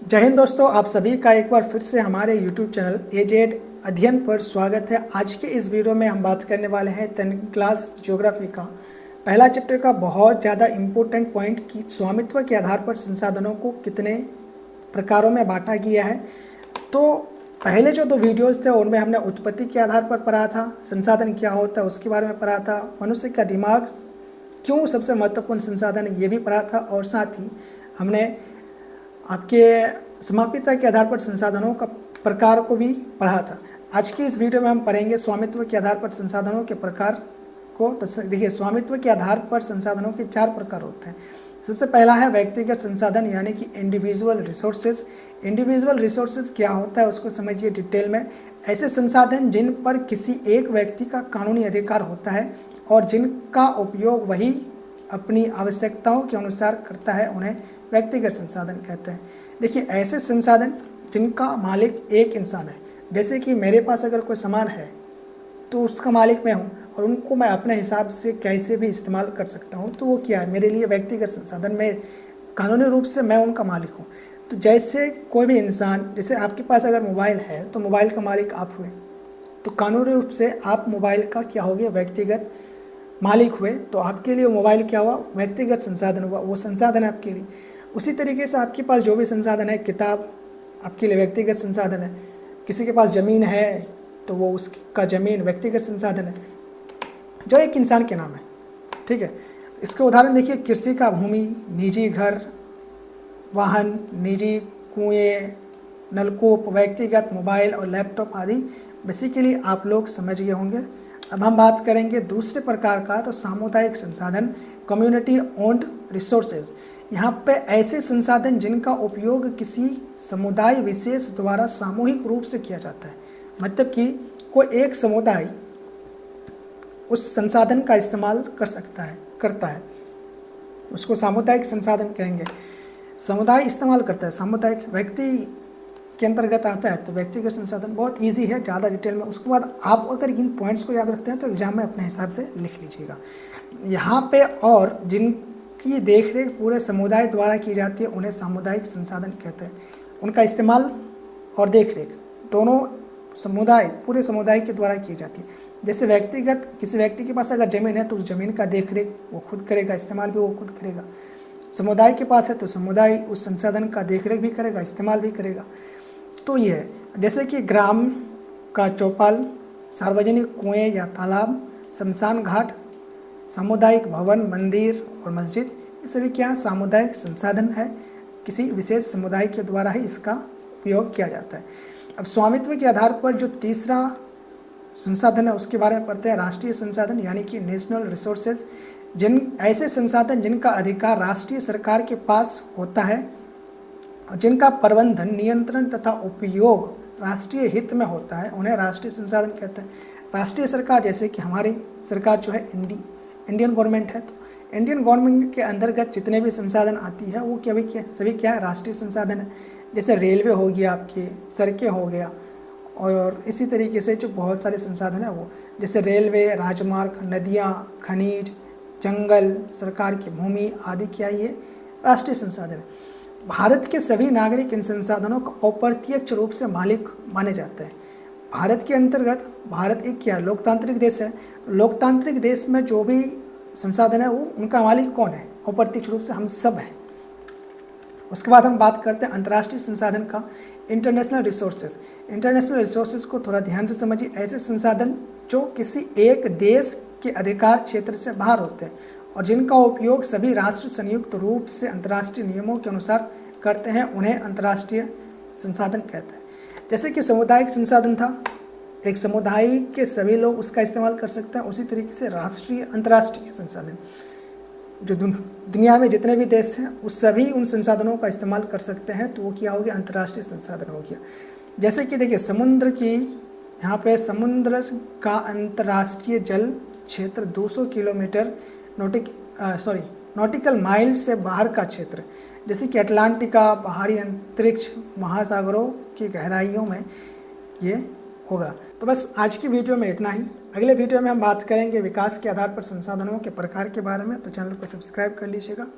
जय हिंद दोस्तों, आप सभी का एक बार फिर से हमारे YouTube चैनल एजेड अध्ययन पर स्वागत है। आज के इस वीडियो में हम बात करने वाले हैं 10th क्लास ज्योग्राफी का पहला चैप्टर का बहुत ज़्यादा इम्पोर्टेंट पॉइंट कि स्वामित्व के आधार पर संसाधनों को कितने प्रकारों में बांटा गया है। तो पहले जो दो वीडियोज़ थे उनमें हमने उत्पत्ति के आधार पर पढ़ा था, संसाधन क्या होता है उसके बारे में पढ़ा था, मनुष्य का दिमाग क्यों सबसे महत्वपूर्ण संसाधन है ये भी पढ़ा था, और साथ ही हमने आपके समापिता के आधार पर संसाधनों का प्रकार को भी पढ़ा था। आज की इस वीडियो में हम पढ़ेंगे स्वामित्व के आधार पर संसाधनों के प्रकार को। तो देखिए, स्वामित्व के आधार पर संसाधनों के 4 प्रकार होते हैं। सबसे पहला है व्यक्तिगत संसाधन यानी कि इंडिविजुअल रिसोर्सेज। इंडिविजुअल रिसोर्सेज क्या होता है उसको समझिए डिटेल में। ऐसे संसाधन जिन पर किसी एक व्यक्ति का कानूनी अधिकार होता है और जिनका उपयोग वही अपनी आवश्यकताओं के अनुसार करता है उन्हें व्यक्तिगत संसाधन कहते हैं। देखिए, ऐसे संसाधन जिनका मालिक एक इंसान है, जैसे कि मेरे पास अगर कोई सामान है तो उसका मालिक मैं हूँ और उनको मैं अपने हिसाब से कैसे भी इस्तेमाल कर सकता हूँ, तो वो क्या है, मेरे लिए व्यक्तिगत संसाधन में कानूनी रूप से मैं उनका मालिक हूँ। तो जैसे कोई भी इंसान, जैसे आपके पास अगर मोबाइल है तो मोबाइल का मालिक आप हुए, तो कानूनी रूप से आप मोबाइल का क्या हो गया, व्यक्तिगत मालिक हुए। तो आपके लिए मोबाइल क्या हुआ, व्यक्तिगत संसाधन हुआ, वो संसाधन है आपके लिए। उसी तरीके से आपके पास जो भी संसाधन है, किताब आपके लिए व्यक्तिगत संसाधन है। किसी के पास ज़मीन है तो वो उसका ज़मीन व्यक्तिगत संसाधन है जो एक इंसान के नाम है। ठीक है, इसके उदाहरण देखिए, कृषि का भूमि, निजी घर, वाहन, निजी कुएं, नलकूप, व्यक्तिगत मोबाइल और लैपटॉप आदि बेसिकली आप लोग समझ गए होंगे। अब हम बात करेंगे दूसरे प्रकार का, तो सामुदायिक संसाधन, कम्युनिटी ओन्ड रिसोर्सेज। यहाँ पे ऐसे संसाधन जिनका उपयोग किसी समुदाय विशेष द्वारा सामूहिक रूप से किया जाता है, मतलब कि कोई एक समुदाय उस संसाधन का इस्तेमाल करता है, उसको सामुदायिक संसाधन कहेंगे। समुदाय इस्तेमाल करता है, सामुदायिक व्यक्ति के अंतर्गत आता है, तो व्यक्तिगत संसाधन बहुत इजी है, ज़्यादा डिटेल में। उसके बाद आप अगर इन पॉइंट्स को याद रखते हैं तो एग्जाम में अपने हिसाब से लिख लीजिएगा। यहाँ पे और जिनकी देखरेख पूरे समुदाय द्वारा की जाती है उन्हें सामुदायिक संसाधन कहते हैं। उनका इस्तेमाल और देखरेख दोनों पूरे समुदाय के द्वारा की जाती है। जैसे व्यक्तिगत, किसी व्यक्ति के पास अगर ज़मीन है तो उस ज़मीन का देखरेख वो खुद करेगा, इस्तेमाल भी वो खुद करेगा। समुदाय के पास है तो समुदाय उस संसाधन का देखरेख भी करेगा, इस्तेमाल भी करेगा। तो ये है, जैसे कि ग्राम का चौपाल, सार्वजनिक कुएं या तालाब, शमशान घाट, सामुदायिक भवन, मंदिर और मस्जिद, ये सभी क्या सामुदायिक संसाधन है, किसी विशेष समुदाय के द्वारा ही इसका उपयोग किया जाता है। अब स्वामित्व के आधार पर जो तीसरा संसाधन है उसके बारे में पढ़ते हैं, राष्ट्रीय संसाधन यानी कि नेशनल रिसोर्सेज। ऐसे संसाधन जिनका अधिकार राष्ट्रीय सरकार के पास होता है और जिनका प्रबंधन, नियंत्रण तथा उपयोग राष्ट्रीय हित में होता है उन्हें राष्ट्रीय संसाधन कहते हैं। राष्ट्रीय सरकार, जैसे कि हमारी सरकार जो है इंडियन गवर्नमेंट है, तो इंडियन गवर्नमेंट के अंतर्गत जितने भी संसाधन आती है वो सभी क्या है, राष्ट्रीय संसाधन है। जैसे रेलवे हो गया, आपके सड़कें हो गया, और इसी तरीके से जो बहुत सारे संसाधन है वो, जैसे रेलवे, राजमार्ग, नदियाँ, खनिज, जंगल, सरकार की भूमि आदि, क्या ये राष्ट्रीय संसाधन है। भारत के सभी नागरिक इन संसाधनों का अप्रत्यक्ष रूप से मालिक माने जाते हैं। भारत के अंतर्गत, भारत एक क्या लोकतांत्रिक देश है, लोकतांत्रिक देश में जो भी संसाधन है वो उनका मालिक कौन है, अप्रत्यक्ष रूप से हम सब हैं। उसके बाद हम बात करते हैं अंतर्राष्ट्रीय संसाधन का, इंटरनेशनल रिसोर्सेज। इंटरनेशनल रिसोर्सेज को थोड़ा ध्यान से समझिए। ऐसे संसाधन जो किसी एक देश के अधिकार क्षेत्र से बाहर होते हैं और जिनका उपयोग सभी राष्ट्र संयुक्त रूप से अंतर्राष्ट्रीय नियमों के अनुसार करते हैं उन्हें अंतर्राष्ट्रीय संसाधन कहते हैं। जैसे कि सामुदायिक संसाधन था, एक समुदाय के सभी लोग उसका इस्तेमाल कर सकते हैं। उसी तरीके से अंतर्राष्ट्रीय संसाधन, जो दुनिया में जितने भी देश हैं उस सभी उन संसाधनों का इस्तेमाल कर सकते हैं, तो वो क्या हो गया, अंतर्राष्ट्रीय संसाधन हो गया। जैसे कि देखिए, समुद्र की, यहाँ पे समुद्र का अंतर्राष्ट्रीय जल क्षेत्र 200 किलोमीटर नॉटिकल माइल से बाहर का क्षेत्र, जैसे कि अटलांटिका, बाहरी अंतरिक्ष, महासागरों की गहराइयों में ये होगा। तो बस आज की वीडियो में इतना ही। अगले वीडियो में हम बात करेंगे विकास के आधार पर संसाधनों के प्रकार के बारे में, तो चैनल को सब्सक्राइब कर लीजिएगा।